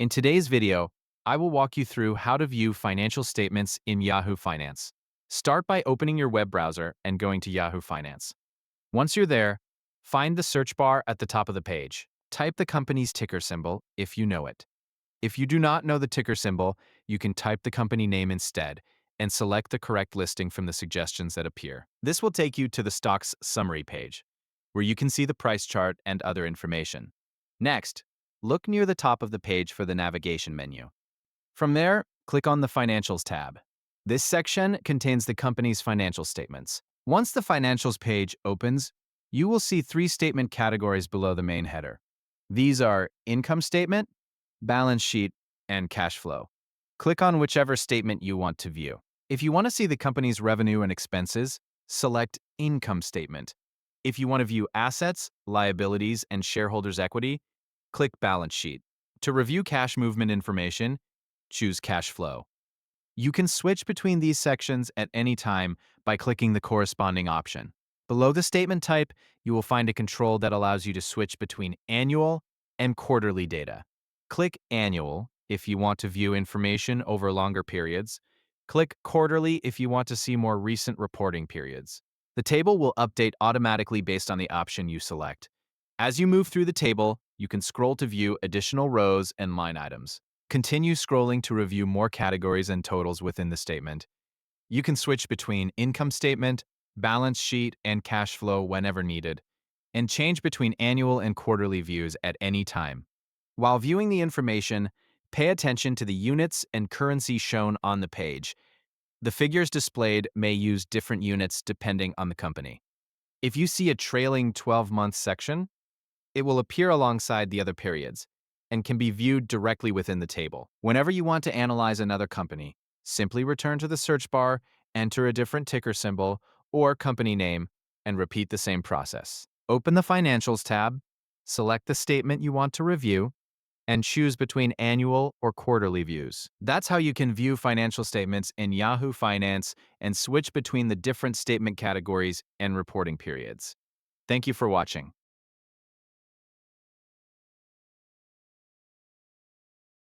In today's video, I will walk you through how to view financial statements in Yahoo Finance. Start by opening your web browser and going to Yahoo Finance. Once you're there, find the search bar at the top of the page. Type the company's ticker symbol if you know it. If you do not know the ticker symbol, you can type the company name instead and select the correct listing from the suggestions that appear. This will take you to the stock's summary page, where you can see the price chart and other information. Next, look near the top of the page for the navigation menu. From there, click on the Financials tab. This section contains the company's financial statements. Once the Financials page opens, you will see three statement categories below the main header. These are Income Statement, Balance Sheet, and Cash Flow. Click on whichever statement you want to view. If you want to see the company's revenue and expenses, select Income Statement. If you want to view assets, liabilities, and shareholders' equity, click Balance Sheet. To review cash movement information, choose Cash Flow. You can switch between these sections at any time by clicking the corresponding option. Below the statement type, you will find a control that allows you to switch between annual and quarterly data. Click Annual if you want to view information over longer periods. Click Quarterly if you want to see more recent reporting periods. The table will update automatically based on the option you select. As you move through the table, you can scroll to view additional rows and line items. Continue scrolling to review more categories and totals within the statement. You can switch between income statement, balance sheet, and cash flow whenever needed, and change between annual and quarterly views at any time. While viewing the information, pay attention to the units and currency shown on the page. The figures displayed may use different units depending on the company. If you see a trailing 12-month section, it will appear alongside the other periods and can be viewed directly within the table. Whenever you want to analyze another company, simply return to the search bar, enter a different ticker symbol or company name, and repeat the same process. Open the Financials tab, select the statement you want to review, and choose between annual or quarterly views. That's how you can view financial statements in Yahoo Finance and switch between the different statement categories and reporting periods. Thank you for watching.